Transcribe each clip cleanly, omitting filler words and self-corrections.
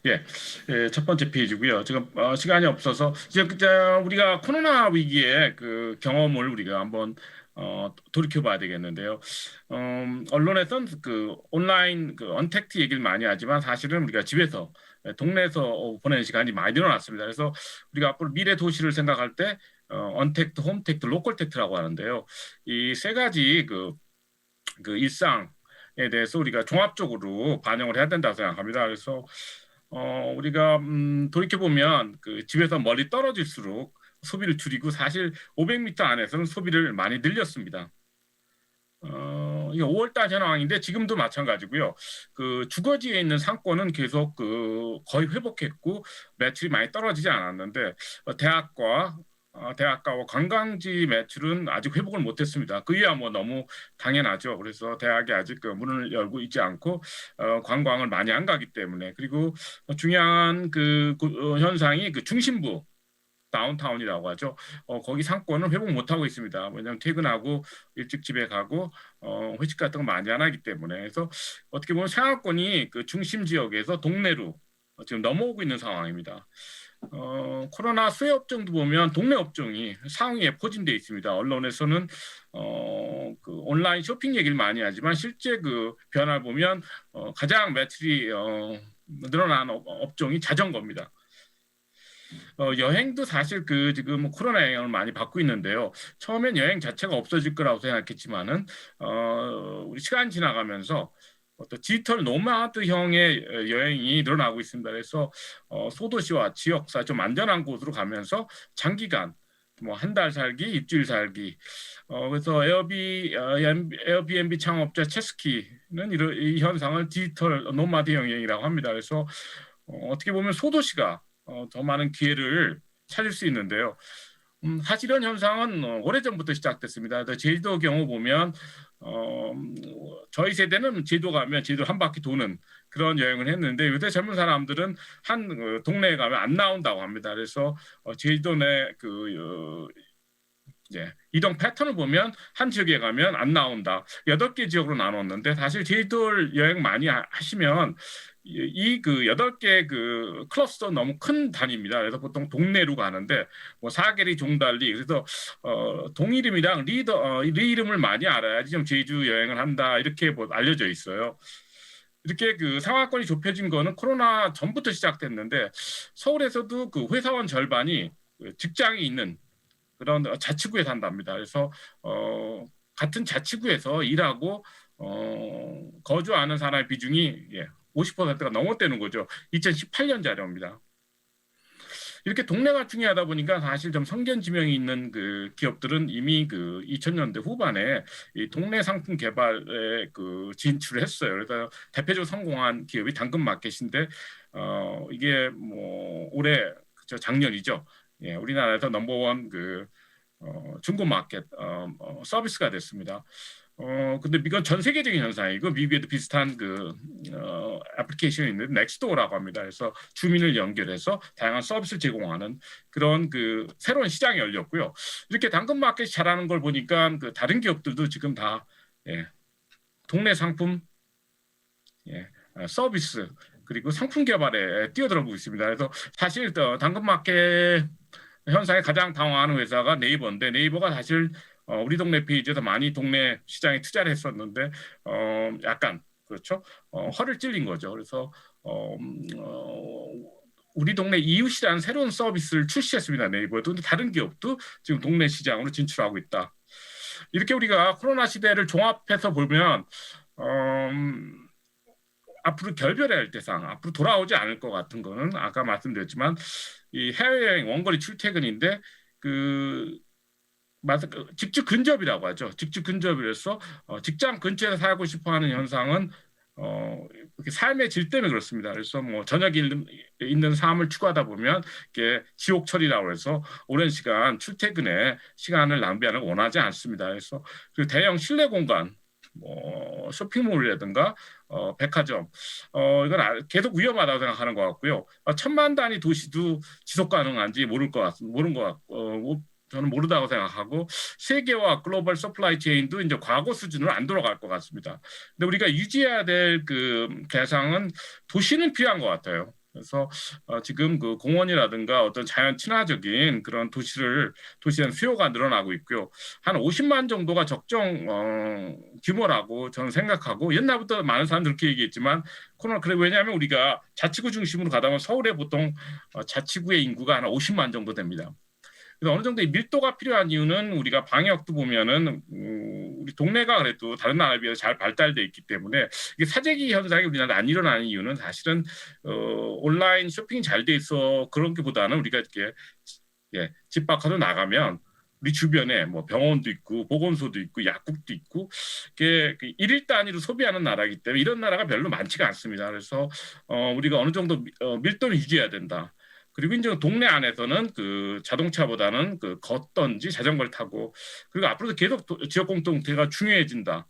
예, 첫 번째 페이지고요. 지금 시간이 없어서 이제 우리가 코로나 위기의 그 경험을 우리가 한번 돌이켜봐야 되겠는데요. 언론에선 그 온라인 그 언택트 얘기를 많이 하지만 사실은 우리가 집에서 동네에서 보내는 시간이 많이 늘어났습니다. 그래서 우리가 앞으로 미래 도시를 생각할 때 언택트, 홈택트, 로컬택트라고 하는데요. 이 세 가지 그 일상에 대해서 우리가 종합적으로 반영을 해야 된다고 생각합니다. 그래서 우리가 돌이켜 보면 그 집에서 멀리 떨어질수록 소비를 줄이고 사실 500m 안에서는 소비를 많이 늘렸습니다. 이게 5월달 현황인데 지금도 마찬가지고요. 그 주거지에 있는 상권은 계속 그 거의 회복했고 매출이 많이 떨어지지 않았는데 대학가와 관광지 매출은 아직 회복을 못했습니다. 그야 뭐 너무 당연하죠. 그래서 대학이 아직 그 문을 열고 있지 않고 관광을 많이 안 가기 때문에 그리고 중요한 현상이 그 중심부 다운타운이라고 하죠. 거기 상권은 회복 못하고 있습니다. 왜냐하면 퇴근하고 일찍 집에 가고 회식 같은 거 많이 안 하기 때문에 그래서 어떻게 보면 상하권이 그 중심 지역에서 동네로 지금 넘어오고 있는 상황입니다. 코로나 수혜 업종도 보면 동네 업종이 상위에 포진돼 있습니다. 언론에서는 그 온라인 쇼핑 얘기를 많이 하지만 실제 그 변화를 보면 가장 매출이 늘어난 업종이 자전거입니다. 여행도 사실 그 지금 코로나 영향을 많이 받고 있는데요. 처음엔 여행 자체가 없어질 거라고 생각했지만은 우리 시간 지나가면서 어떤 디지털 노마드형의 여행이 늘어나고 있습니다. 그래서 소도시와 지역사 좀 안전한 곳으로 가면서 장기간 뭐 한 달 살기, 일주일 살기. 그래서 에어비앤비 창업자 체스키는 이 현상을 디지털 노마드 여행이라고 합니다. 그래서 어떻게 보면 소도시가 더 많은 기회를 찾을 수 있는데요. 사실 이런 현상은 오래전부터 시작됐습니다. 제주도 경우 보면 저희 세대는 제주도 가면 제주도 한 바퀴 도는 그런 여행을 했는데 요새 젊은 사람들은 한 동네에 가면 안 나온다고 합니다. 그래서 제주도 내그 이동 패턴을 보면 한 지역에 가면 안 나온다. 8개 지역으로 나눴는데 사실 제주도 여행 많이 하시면 이 그 8개 그 클러스터 너무 큰 단위입니다. 그래서 보통 동네로 가는데 뭐 사계리 종달리 그래서 동 이름이랑 리 이름을 많이 알아야지 좀 제주 여행을 한다 이렇게 뭐 알려져 있어요. 이렇게 그 상하권이 좁혀진 거는 코로나 전부터 시작됐는데 서울에서도 그 회사원 절반이 직장이 있는 그런 자치구에 산답니다. 그래서 같은 자치구에서 일하고 거주하는 사람의 비중이 50%가 넘었다는 거죠. 2018년 자료입니다. 이렇게 동네가 중요하다 보니까 사실 좀 성견 지명이 있는 그 기업들은 이미 그 2000년대 후반에 이 동네 상품 개발에 그 진출을 했어요. 그래서 대표적으로 성공한 기업이 당근마켓인데 이게 뭐 올해 작년이죠. 예, 우리나라에서 넘버원 그 중고 마켓 서비스가 됐습니다. 근데 이건 전 세계적인 현상이고 미국에도 비슷한 애플리케이션이 있는데 넥스도어라고 합니다. 그래서 주민을 연결해서 다양한 서비스를 제공하는 그런 그 새로운 시장이 열렸고요. 이렇게 당근마켓이 잘하는 걸 보니까 그 다른 기업들도 지금 다 동네 상품 서비스 그리고 상품 개발에 뛰어들어가고 있습니다. 그래서 사실 당근마켓 현상에 가장 당황하는 회사가 네이버인데 네이버가 사실 우리 동네 페이지에서 많이 동네 시장에 투자를 했었는데 약간 그렇죠 허를 찔린 거죠. 그래서 우리 동네 이웃이라는 새로운 서비스를 출시했습니다. 네이버도. 근데 다른 기업도 지금 동네 시장으로 진출하고 있다. 이렇게 우리가 코로나 시대를 종합해서 보면 앞으로 결별해야 할 대상, 앞으로 돌아오지 않을 것 같은 거는 아까 말씀드렸지만 이 해외여행 원거리 출퇴근인데 그 직주 근접이라고 하죠. 직주 근접이라서 직장 근처에서 살고 싶어하는 현상은 이렇게 삶의 질 때문에 그렇습니다. 그래서 뭐 저녁에 있는 삶을 추구하다 보면 이게 지옥철이라고 해서 오랜 시간 출퇴근에 시간을 낭비하는 걸 원하지 않습니다. 그래서 그 대형 실내 공간 뭐 쇼핑몰이라든가 백화점 이건 계속 위험하다고 생각하는 것 같고요. 천만 단위 도시도 지속 가능한지 모르는 것 같고 저는 모르다고 생각하고 세계와 글로벌 서플라이 체인도 이제 과거 수준으로 안 돌아갈 것 같습니다. 근데 우리가 유지해야 될 그 대상은 도시는 필요한 것 같아요. 그래서 지금 그 공원이라든가 어떤 자연 친화적인 그런 도시에 대한 수요가 늘어나고 있고요. 한 50만 정도가 적정 규모라고 저는 생각하고 옛날부터 많은 사람들이 그렇게 얘기했지만 코로나 그래 왜냐하면 우리가 자치구 중심으로 가다 보면 서울에 보통 자치구의 인구가 한 50만 정도 됩니다. 그래서 어느 정도의 밀도가 필요한 이유는 우리가 방역도 보면은 우리 동네가 그래도 다른 나라에 비해서 잘 발달돼 있기 때문에 이게 사재기 현상이 우리나라에 안 일어나는 이유는 사실은 온라인 쇼핑이 잘 돼 있어 그런 게보다는 우리가 이렇게 집 밖으로 나가면 우리 주변에 뭐 병원도 있고 보건소도 있고 약국도 있고 이게 일일 단위로 소비하는 나라이기 때문에 이런 나라가 별로 많지가 않습니다. 그래서 우리가 어느 정도 밀도를 유지해야 된다. 그리고 이제 동네 안에서는 그 자동차보다는 그 걷던지 자전거를 타고 그리고 앞으로도 계속 지역 공동체가 중요해진다.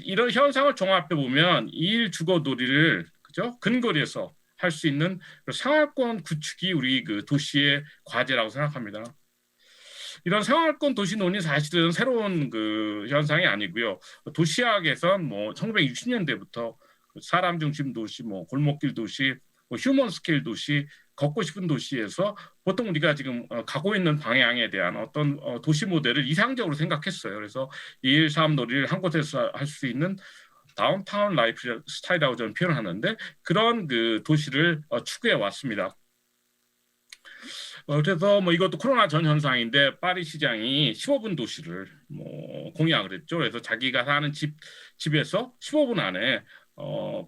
이런 현상을 종합해 보면 일 주거 놀이를 그죠 근거리에서 할 수 있는 생활권 구축이 우리 그 도시의 과제라고 생각합니다. 이런 생활권 도시 논의 사실은 새로운 그 현상이 아니고요. 도시학에선 뭐 1960년대부터 사람 중심 도시, 뭐 골목길 도시, 뭐 휴먼 스케일 도시, 걷고 싶은 도시에서 보통 우리가 지금 가고 있는 방향에 대한 어떤 도시 모델을 이상적으로 생각했어요. 그래서 2일 3 놀이를 한 곳에서 할 수 있는 다운타운 라이프 스타일이라고 저는 표현을 하는데 그런 그 도시를 추구해 왔습니다. 그래서 뭐 이것도 코로나 전 현상인데 파리 시장이 15분 도시를 뭐 공약을 했죠. 그래서 자기가 사는 집에서 15분 안에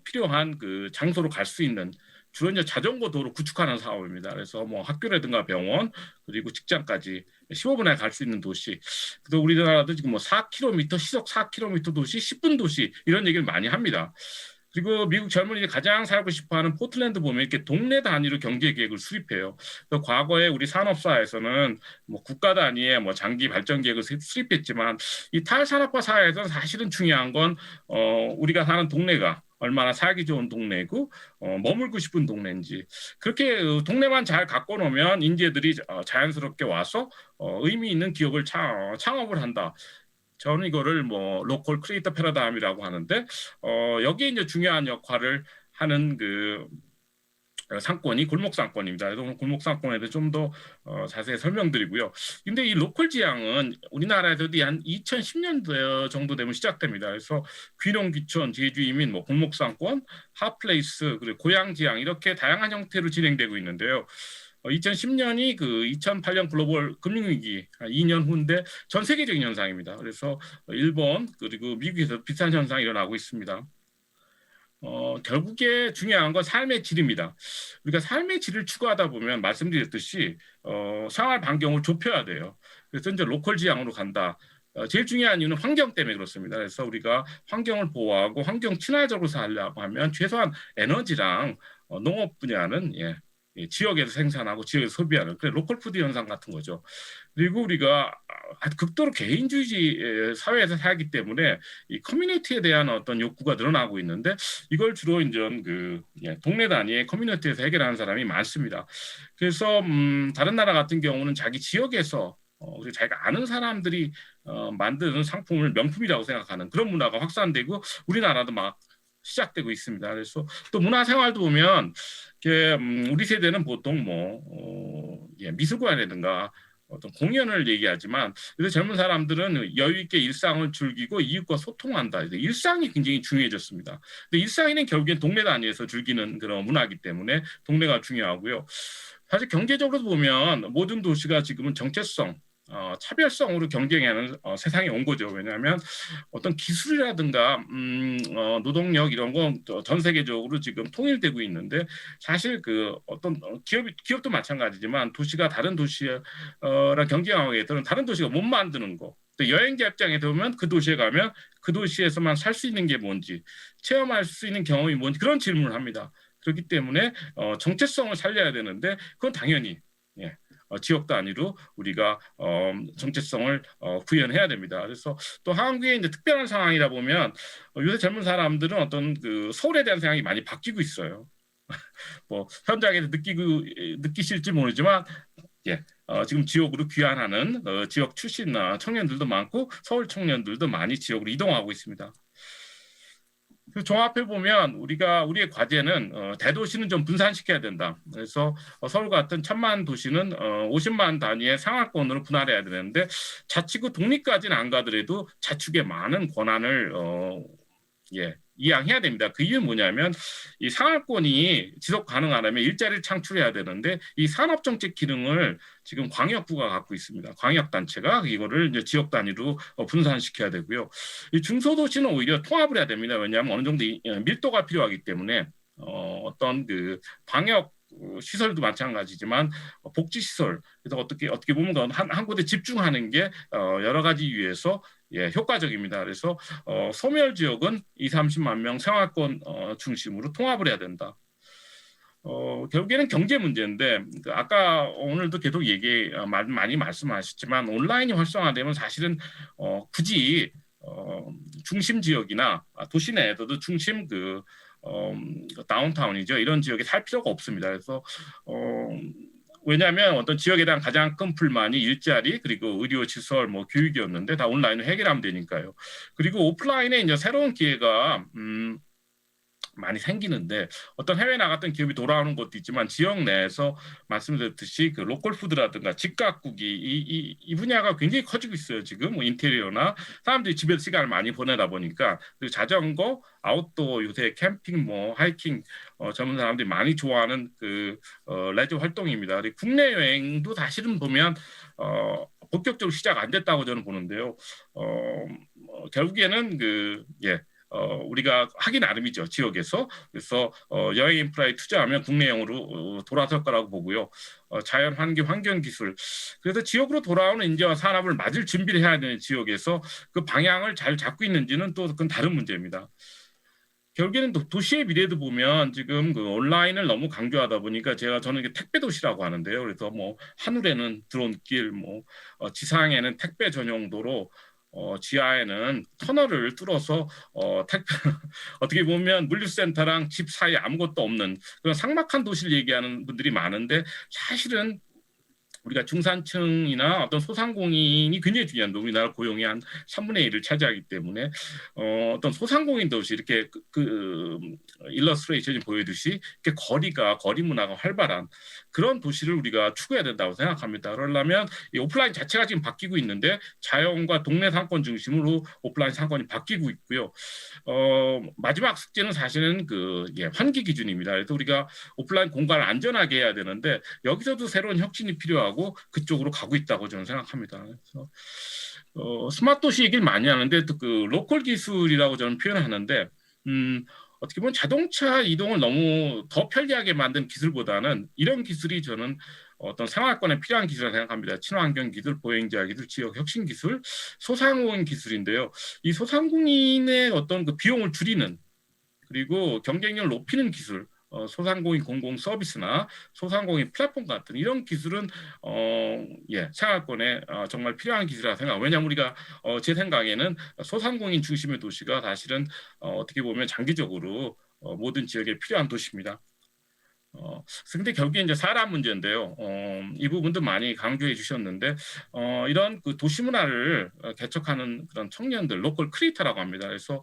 필요한 그 장소로 갈 수 있는 주로 이제 자전거 도로 구축하는 사업입니다. 그래서 뭐 학교라든가 병원 그리고 직장까지 15분에 갈 수 있는 도시. 그래서 우리나라도 지금 뭐 4km 시속 4km 도시, 10분 도시 이런 얘기를 많이 합니다. 그리고 미국 젊은이들이 가장 살고 싶어하는 포틀랜드 보면 이렇게 동네 단위로 경제 계획을 수립해요. 과거에 우리 산업사에서는 뭐 국가 단위의 뭐 장기 발전 계획을 수립했지만 이 탈산업화 사회에서는 사실은 중요한 건 우리가 사는 동네가 얼마나 살기 좋은 동네고 머물고 싶은 동네인지 그렇게 동네만 잘 갖고 놓으면 인재들이 자연스럽게 와서 의미 있는 기업을 창업을 한다. 저는 이거를 뭐 로컬 크리에이터 패러다임이라고 하는데 여기에 이제 중요한 역할을 하는 그 상권이 골목 상권입니다. 그래서 골목 상권에 대해 좀 더 자세히 설명드리고요. 근데 이 로컬 지향은 우리나라에서도 한 2010년도 정도 되면 시작됩니다. 그래서 귀농 귀촌, 제주 이민, 뭐 골목 상권, 핫플레이스, 그리고 고향 지향 이렇게 다양한 형태로 진행되고 있는데요. 2010년이 그 2008년 글로벌 금융위기 2년 후인데 전 세계적인 현상입니다. 그래서 일본 그리고 미국에서 비슷한 현상이 일어나고 있습니다. 결국에 중요한 건 삶의 질입니다. 우리가 삶의 질을 추구하다 보면 말씀드렸듯이 생활 반경을 좁혀야 돼요. 그래서 이제 로컬 지향으로 간다. 제일 중요한 이유는 환경 때문에 그렇습니다. 그래서 우리가 환경을 보호하고 환경 친화적으로 살려고 하면 최소한 에너지랑 농업 분야는 지역에서 생산하고 지역에서 소비하는 그래 로컬 푸드 현상 같은 거죠. 그리고 우리가 극도로 개인주의 사회에서 살기 때문에 이 커뮤니티에 대한 어떤 욕구가 늘어나고 있는데 이걸 주로 이제 그 동네 단위의 커뮤니티에서 해결하는 사람이 많습니다. 그래서 다른 나라 같은 경우는 자기 지역에서 그리고 자기가 아는 사람들이 만드는 상품을 명품이라고 생각하는 그런 문화가 확산되고 우리나라도 막 시작되고 있습니다. 그래서 또 문화생활도 보면 우리 세대는 보통 뭐 미술관이라든가 어떤 공연을 얘기하지만 요새 젊은 사람들은 여유 있게 일상을 즐기고 이웃과 소통한다. 일상이 굉장히 중요해졌습니다. 근데 일상에는 결국엔 동네 단위에서 즐기는 그런 문화이기 때문에 동네가 중요하고요. 사실 경제적으로 보면 모든 도시가 지금은 정체성 차별성으로 경쟁하는 세상에 온 거죠. 왜냐하면 어떤 기술이라든가 노동력 이런 건 전 세계적으로 지금 통일되고 있는데 사실 그 어떤 기업도 마찬가지지만 도시가 다른 도시랑 경쟁하기 위해서는 다른 도시가 못 만드는 거. 또 여행자 입장에서 보면 그 도시에 가면 그 도시에서만 살 수 있는 게 뭔지 체험할 수 있는 경험이 뭔지 그런 질문을 합니다. 그렇기 때문에 정체성을 살려야 되는데 그건 당연히 지역 단위로 우리가 정체성을 구현해야 됩니다. 그래서 또 한국의 이제 특별한 상황이다 보면 요새 젊은 사람들은 어떤 그 서울에 대한 생각이 많이 바뀌고 있어요. 뭐 현장에서 느끼실지 모르지만 지금 지역으로 귀환하는 지역 출신 청년들도 많고 서울 청년들도 많이 지역으로 이동하고 있습니다. 종합해 보면 우리의 과제는 대도시는 좀 분산시켜야 된다. 그래서 서울 같은 1,000만 도시는 50만 단위의 상하권으로 분할해야 되는데 자치구 독립까지는 안 가더라도 자축의 많은 권한을 이양해야 됩니다. 그 이유는 뭐냐면 이 상하권이 지속 가능하려면 일자리를 창출해야 되는데 이 산업정책 기능을 지금 광역부가 갖고 있습니다. 광역단체가 이거를 이제 지역 단위로 분산시켜야 되고요. 이 중소도시는 오히려 통합을 해야 됩니다. 왜냐하면 어느 정도 밀도가 필요하기 때문에 어떤 그 방역 시설도 마찬가지지만 복지 시설 그래서 어떻게 보면 한 곳에 집중하는 게 여러 가지 이유에서 효과적입니다. 그래서 소멸 지역은 2, 30만 명 생활권 중심으로 통합을 해야 된다. 결국에는 경제 문제인데 아까 오늘도 계속 많이 말씀하셨지만 온라인이 활성화되면 사실은 굳이 중심 지역이나 도시 내에서도 중심 다운타운이죠. 이런 지역에 살 필요가 없습니다. 그래서 왜냐하면 어떤 지역에 대한 가장 큰 불만이 일자리 그리고 의료시설 교육이었는데 다 온라인으로 해결하면 되니까요. 그리고 오프라인에 이제 새로운 기회가 많이 생기는데 어떤 해외 나갔던 기업이 돌아오는 것도 있지만 지역 내에서 말씀드렸듯이 그 로컬 푸드라든가 직가꾸기 이 분야가 굉장히 커지고 있어요. 지금 인테리어나 사람들이 집에서 시간을 많이 보내다 보니까 그리고 자전거, 아웃도어 요새 캠핑, 하이킹 젊은 사람들이 많이 좋아하는 레저 활동입니다. 그리고 국내 여행도 사실은 보면 본격적으로 시작 안 됐다고 저는 보는데요. 결국에는 우리가 하기 나름이죠. 지역에서. 그래서 여행 인프라에 투자하면 국내용으로 돌아설 거라고 보고요. 자연 환경 기술. 그래서 지역으로 돌아오는 인재와 산업을 맞을 준비를 해야 되는 지역에서 그 방향을 잘 잡고 있는지는 또 그건 다른 문제입니다. 결국에는 도시의 미래도 보면 지금 온라인을 너무 강조하다 보니까 저는 이게 택배 도시라고 하는데요. 그래서 하늘에는 드론길, 지상에는 택배 전용도로 지하에는 터널을 뚫어서 어떻게 보면 물류센터랑 집 사이에 아무것도 없는 그런 삭막한 도시를 얘기하는 분들이 많은데 사실은 우리가 중산층이나 어떤 소상공인이 굉장히 중요한데 우리나라 고용의 한 3분의 1을 차지하기 때문에 어떤 소상공인 도시 이렇게 일러스트레이션이 보여듯이 이렇게 거리 문화가 활발한 그런 도시를 우리가 추구해야 된다고 생각합니다. 그러려면 이 오프라인 자체가 지금 바뀌고 있는데 자연과 동네 상권 중심으로 오프라인 상권이 바뀌고 있고요. 마지막 숙제는 사실은 환기 기준입니다. 그래서 우리가 오프라인 공간을 안전하게 해야 되는데 여기서도 새로운 혁신이 필요하고 그쪽으로 가고 있다고 저는 생각합니다. 그래서 스마트 도시 얘기를 많이 하는데 또 로컬 기술이라고 저는 표현하는데 어떻게 보면 자동차 이동을 너무 더 편리하게 만든 기술보다는 이런 기술이 저는 어떤 생활권에 필요한 기술이라고 생각합니다. 친환경 기술, 보행자 기술, 지역 혁신 기술, 소상공인 기술인데요. 이 소상공인의 어떤 비용을 줄이는 그리고 경쟁력을 높이는 기술, 소상공인 공공 서비스나 소상공인 플랫폼 같은 이런 기술은 생활권에 정말 필요한 기술이라고 생각합니다. 왜냐하면 우리가 제 생각에는 소상공인 중심의 도시가 사실은 어떻게 보면 장기적으로 모든 지역에 필요한 도시입니다. 근데 결국에 이제 사람 문제인데요. 이 부분도 많이 강조해 주셨는데 이런 도시 문화를 개척하는 그런 청년들, 로컬 크리에이터라고 합니다. 그래서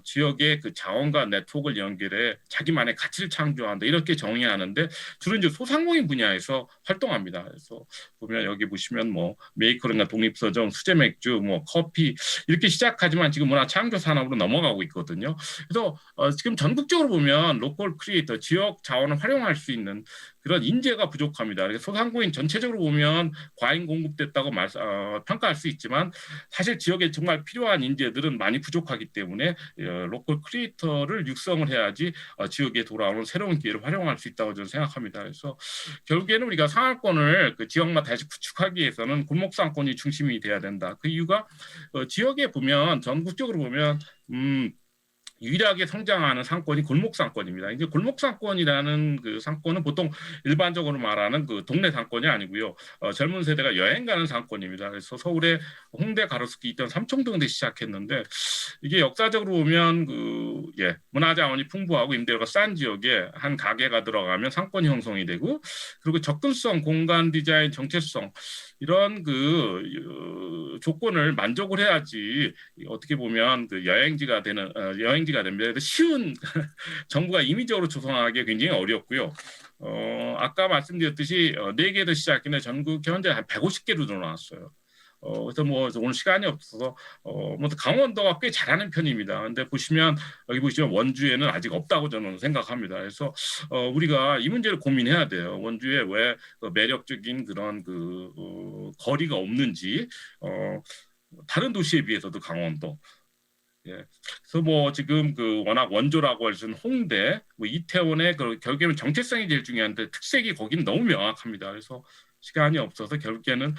지역의 자원과 네트워크를 연결해 자기만의 가치를 창조한다 이렇게 정의하는데 주로 이제 소상공인 분야에서 활동합니다. 그래서 보면 여기 보시면 메이커링과 독립서점, 수제 맥주, 커피 이렇게 시작하지만 지금 문화 창조 산업으로 넘어가고 있거든요. 그래서 지금 전국적으로 보면 로컬 크리에이터, 지역 자원을 활용할 수 있는 그런 인재가 부족합니다. 그래서 소상공인 전체적으로 보면 과잉 공급됐다고 평가할 수 있지만 사실 지역에 정말 필요한 인재들은 많이 부족하기 때문에 로컬 크리에이터를 육성을 해야지 지역에 돌아오는 새로운 기회를 활용할 수 있다고 저는 생각합니다. 그래서 결국에는 우리가 상하권을 지역마다 다시 구축하기 위해서는 골목상권이 중심이 돼야 된다. 그 이유가 지역에 보면 전국적으로 보면 유일하게 성장하는 상권이 골목상권입니다. 이제 골목상권이라는 상권은 보통 일반적으로 말하는 동네 상권이 아니고요. 젊은 세대가 여행 가는 상권입니다. 그래서 서울의 홍대 가로수길 있던 삼청동대 시작했는데 이게 역사적으로 보면 문화자원이 풍부하고 임대료가 싼 지역에 한 가게가 들어가면 상권이 형성이 되고 그리고 접근성, 공간 디자인, 정체성 이런 조건을 만족을 해야지 어떻게 보면 그 여행지가 됩니다. 쉬운 정부가 임의적으로 조성하기 굉장히 어렵고요. 아까 말씀드렸듯이 4개에서 시작했는데 전국 현재 한 150개로 늘어났어요. 그래서 뭐 오늘 시간이 없어서 뭐 강원도가 꽤 잘하는 편입니다. 근데 보시면 여기 보시면 원주에는 아직 없다고 저는 생각합니다. 그래서 우리가 이 문제를 고민해야 돼요. 원주에 왜 매력적인 그런 거리가 없는지 다른 도시에 비해서도 강원도. 예. 그래서 뭐 지금 워낙 원조라고 할 수 있는 홍대, 뭐 이태원의 결국에는 정체성이 제일 중요한데 특색이 거기는 너무 명확합니다. 그래서 시간이 없어서 결국에는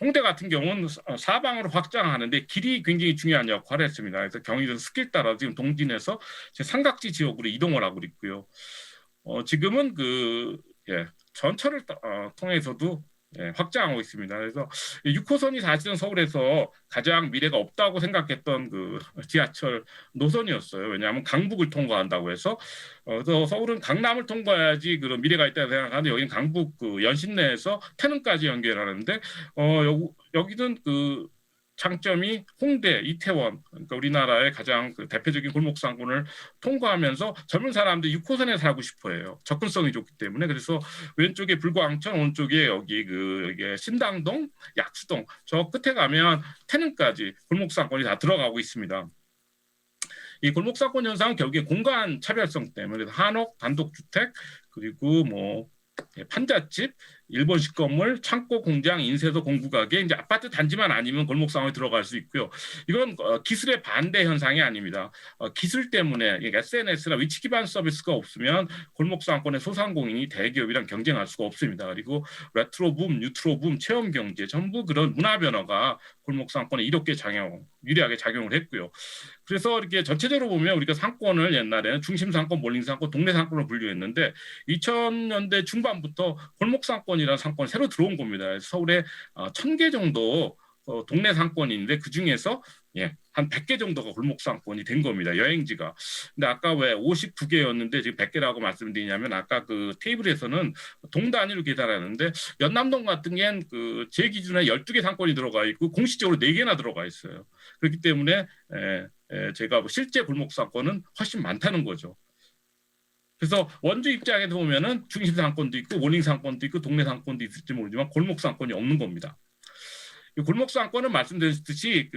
홍대 같은 경우는 사방으로 확장하는데 길이 굉장히 중요한 역할을 했습니다. 그래서 경의선 스길 따라 지금 동진에서 삼각지 지역으로 이동을 하고 있고요. 지금은 전철을 통해서도 확장하고 있습니다. 그래서 6호선이 사실은 서울에서 가장 미래가 없다고 생각했던 지하철 노선이었어요. 왜냐하면 강북을 통과한다고 해서 그래서 서울은 강남을 통과해야지 그런 미래가 있다고 생각하는데 여기는 강북 연신내에서 태릉까지 연결하는데 여기는 장점이 홍대, 이태원, 그러니까 우리나라의 가장 대표적인 골목상권을 통과하면서 젊은 사람들이 6호선에 살고 싶어해요. 접근성이 좋기 때문에. 그래서 왼쪽에 불광천, 오른쪽에 여기 이게 신당동, 약수동, 저 끝에 가면 태릉까지 골목상권이 다 들어가고 있습니다. 이 골목상권 현상은 결국에 공간 차별성 때문에 한옥, 단독주택, 그리고 뭐 판잣집, 일본식 건물, 창고, 공장, 인쇄소, 공구가게, 이제 아파트 단지만 아니면 골목 상황에 들어갈 수 있고요. 이건 기술의 반대 현상이 아닙니다. 기술 때문에 SNS나 위치 기반 서비스가 없으면 골목 상권의 소상공인이 대기업이랑 경쟁할 수가 없습니다. 그리고 레트로 붐, 뉴트로 붐, 체험 경제 전부 그런 문화 변화가 골목 상권에 이렇게 유리하게 작용을 했고요. 그래서 이렇게 전체적으로 보면 우리가 상권을 옛날에는 중심 상권, 몰링 상권, 동네 상권으로 분류했는데 2000년대 중반부터 골목 상권이라는 상권이 새로 들어온 겁니다. 서울에 1000개 정도 동네 상권인데 그 중에서 한 100개 정도가 골목 상권이 된 겁니다. 여행지가. 근데 아까 왜 59개였는데 지금 100개라고 말씀드리냐면 아까 그 테이블에서는 동 단위로 계산하는데 연남동 같은 경우는 제 기준에 12개 상권이 들어가 있고 공식적으로 4개나 들어가 있어요. 그렇기 때문에 제가 실제 골목 상권은 훨씬 많다는 거죠. 그래서 원주 입장에서 보면은 중심 상권도 있고 모닝 상권도 있고 동네 상권도 있을지 모르지만 골목 상권이 없는 겁니다. 골목 상권은 말씀드렸듯이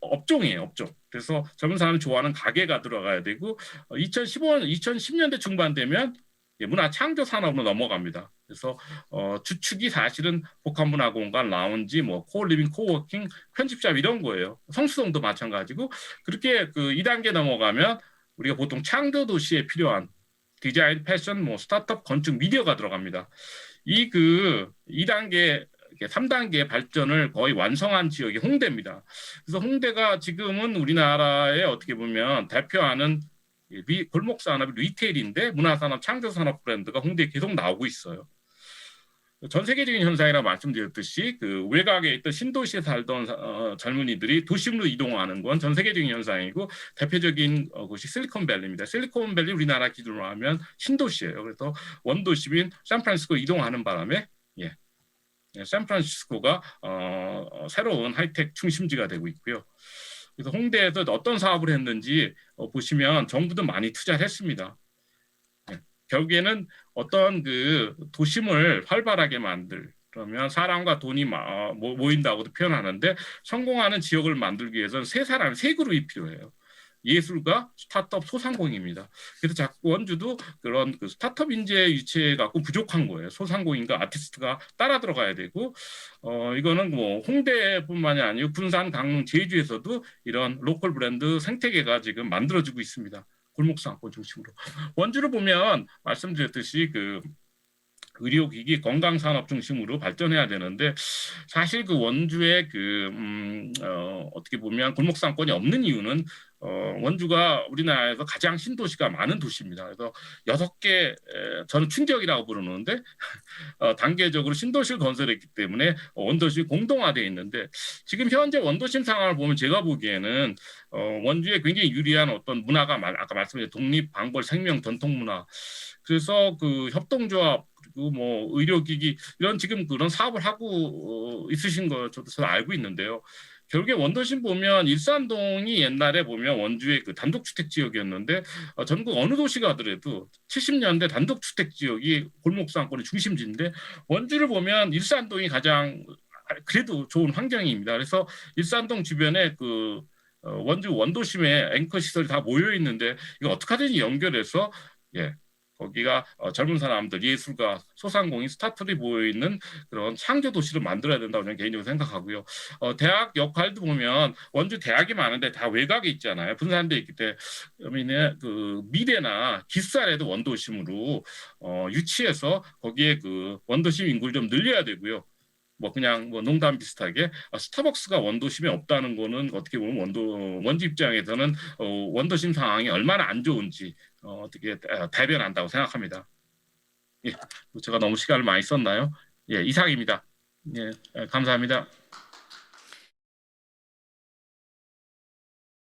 업종이에요, 업종. 그래서 젊은 사람이 좋아하는 가게가 들어가야 되고 2010년대 중반 되면 문화 창조 산업으로 넘어갑니다. 그래서 주축이 사실은 복합문화공간, 라운지, 뭐 코리빙, 코워킹, 편집샵 이런 거예요. 성수동도 마찬가지고 그렇게 2단계 넘어가면 우리가 보통 창조 도시에 필요한 디자인, 패션, 뭐 스타트업, 건축, 미디어가 들어갑니다. 이 2단계 3단계 발전을 거의 완성한 지역이 홍대입니다. 그래서 홍대가 지금은 우리나라의 어떻게 보면 대표하는 골목 산업이 리테일인데 문화산업, 창조산업 브랜드가 홍대에 계속 나오고 있어요. 전 세계적인 현상이라 말씀드렸듯이 외곽에 있던 신도시에 살던 젊은이들이 도심으로 이동하는 건 전 세계적인 현상이고 대표적인 곳이 실리콘밸리입니다. 실리콘밸리 우리나라 기준으로 하면 신도시예요. 그래서 원도심인 샌프란시스코 이동하는 바람에 샌프란시스코가 새로운 하이텍 중심지가 되고 있고요. 그래서 홍대에서 어떤 사업을 했는지 보시면 정부도 많이 투자를 했습니다. 결국에는 어떤 도심을 활발하게 그러면 사람과 돈이 모인다고도 표현하는데 성공하는 지역을 만들기 위해서는 세 그룹이 필요해요. 예술가, 스타트업, 소상공인입니다. 그래서 자꾸 원주도 그런 스타트업 인재 유치해 갖고 부족한 거예요. 소상공인과 아티스트가 따라 들어가야 되고 이거는 뭐 홍대뿐만이 아니고 군산, 강릉, 제주에서도 이런 로컬 브랜드 생태계가 지금 만들어지고 있습니다. 골목상권 중심으로. 원주를 보면 말씀드렸듯이 의료기기, 건강산업 중심으로 발전해야 되는데 사실 원주의 어떻게 보면 골목상권이 없는 이유는 원주가 우리나라에서 가장 신도시가 많은 도시입니다. 그래서 6개 저는 충격이라고 부르는데 단계적으로 신도시를 건설했기 때문에 원도시 공동화되어 있는데 지금 현재 원도심 상황을 보면 제가 보기에는 원주에 굉장히 유리한 어떤 문화가 아까 말씀드린 독립, 방벌, 생명, 전통문화 그래서 협동조합 그리고 뭐 의료기기 이런 지금 그런 사업을 하고 있으신 거 저도 알고 있는데요. 결국에 원도심 보면 일산동이 옛날에 보면 원주의 그 단독주택 지역이었는데 전국 어느 도시 가더라도 70년대 단독주택 지역이 골목상권의 중심지인데 원주를 보면 일산동이 가장 그래도 좋은 환경입니다. 그래서 일산동 주변에 그 원주 원도심에 앵커 시설이 다 모여 있는데 이거 어떻게 하든지 연결해서 예 거기가 젊은 사람들 예술가 소상공인 스타트업이 모여 있는 그런 창조 도시를 만들어야 된다고 저는 개인적으로 생각하고요. 대학 역할도 보면 원주 대학이 많은데 다 외곽에 있잖아요. 분산돼 있기 때문에 그 미대나 기숙사라도 원도심으로 유치해서 거기에 그 원도심 인구를 좀 늘려야 되고요. 뭐 그냥 뭐 농담 비슷하게 스타벅스가 원도심에 없다는 거는 어떻게 보면 원주 입장에서는 원도심 상황이 얼마나 안 좋은지 어떻게 대변한다고 생각합니다. 예, 제가 너무 시간을 많이 썼나요? 예, 이상입니다. 예, 감사합니다.